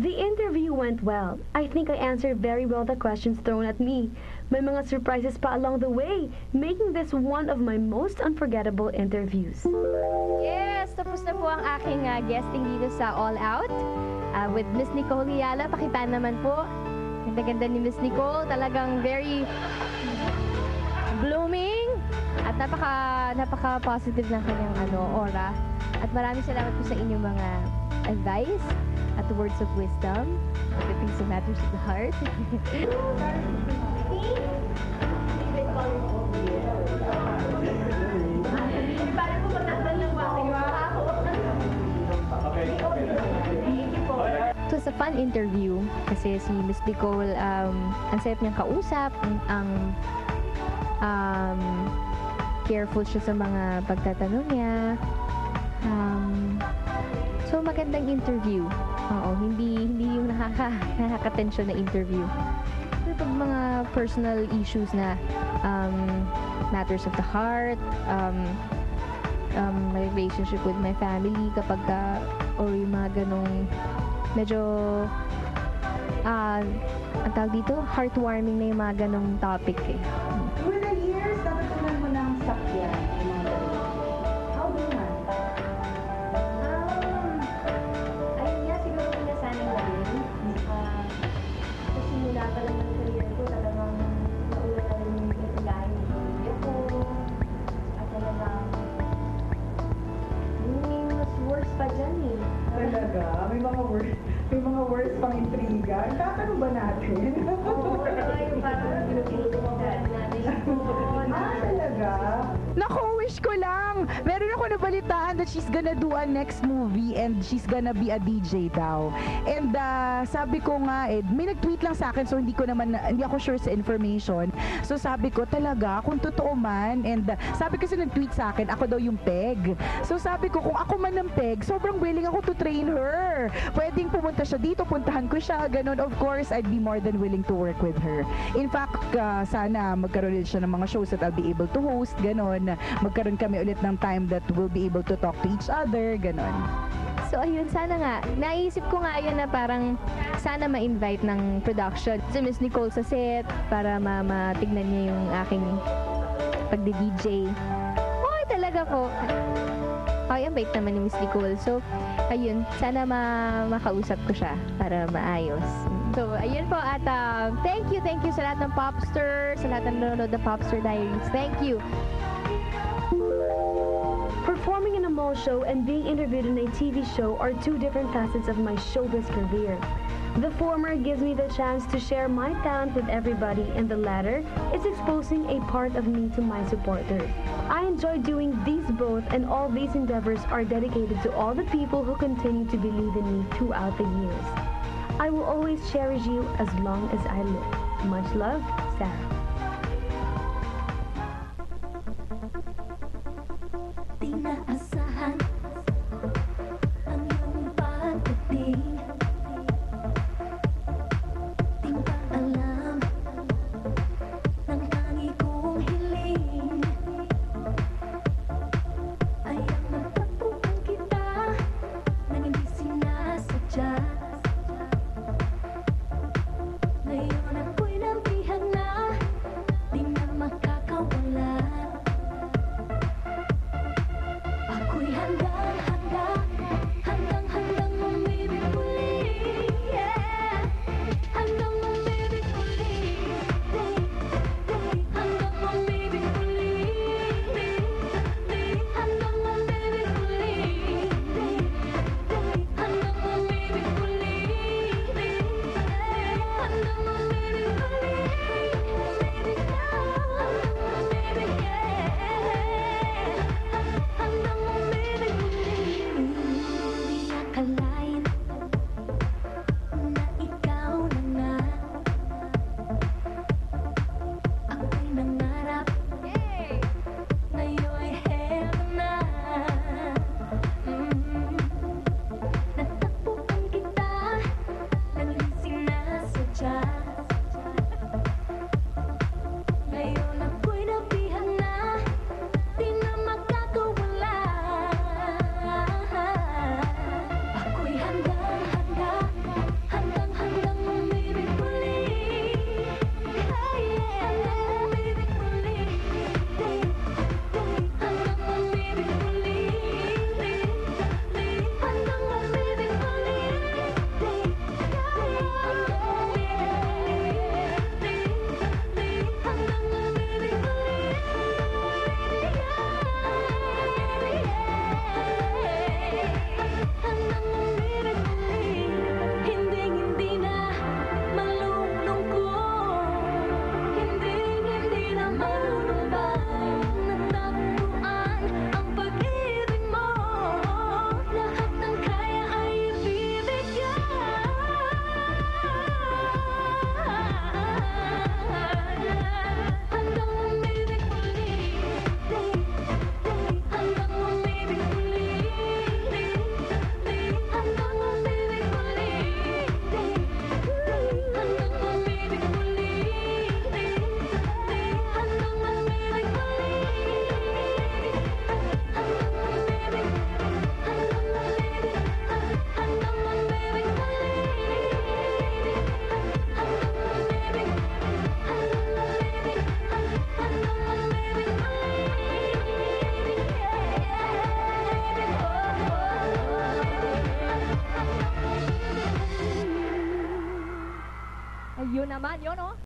The interview went well. I think I answered very well the questions thrown at me. May mga surprises pa along the way, making this one of my most unforgettable interviews. Yes, tapos na po ang aking guesting dito sa All Out with Miss Nicole Yala. Pakitaan naman po. Ganda-ganda ni Miss Nicole. Talagang very blooming at napaka-positive ng kanyang aura. At maraming salamat po sa inyong mga advice at words of wisdom pagdating sa matters of the heart. It was a fun interview kasi si Miss Nicole, ang sayap niyang kausap, ang careful siya sa mga pagtatanong niya. So magandang interview. Oo, hindi yung nakaka-tension na interview. Pero pag mga personal issues na matters of the heart, my relationship with my family kapag or yung mga ganong medyo ang tawag dito, heartwarming na yung mga ganong topic eh. Through the years, natutunan mo ng sakyan. How do man? Ayun nga, siguro pinasanay na rin. Kasi mula pa lang ng career ko, talagang nauna na rin yung itilahin ng career ko. At talagang, yung mas worse pa dyan eh. Talaga? May mga words pang intriga. Tatanong ba natin? Oo, yung parang pinag-iito mo natin. Talaga? Naku, wish ko lang. Meron ako nabalitaan that she's gonna do a next movie and she's gonna be a DJ daw. And sabi ko nga, may nag-tweet lang sa akin so hindi ako sure sa information. So sabi ko talaga, kung totoo man, and sabi kasi nag-tweet sa akin, ako daw yung peg. So sabi ko, kung ako man ng peg, sobrang willing ako to train her. Pwedeng pumunta siya dito, puntahan ko siya, ganun. Of course, I'd be more than willing to work with her. In fact, sana magkaroon din siya ng mga shows that I'll be able to host, ganun. Magkaroon kami ulit ng time that we'll be able to talk to each other, ganun. So ayun, sana nga. Naisip ko nga ayun na parang sana ma-invite ng production si Miss Nicole sa set para matignan niya yung aking pagdi-DJ. Okay talaga po. Okay, ang bait naman ni Miss Nicole. So, ayun, sana makausap ko siya para maayos. So, ayun po at thank you sa lahat ng Popster, sa lahat ng nanonood ng Popster Diaries. Thank you. Performing in a mall show and being interviewed in a TV show are two different facets of my showbiz career. The former gives me the chance to share my talent with everybody, and the latter is exposing a part of me to my supporters. I enjoy doing these both, and all these endeavors are dedicated to all the people who continue to believe in me throughout the years. I will always cherish you as long as I live. Much love, Sarah. Ngayon ako'y nabihan na naman, yun oh.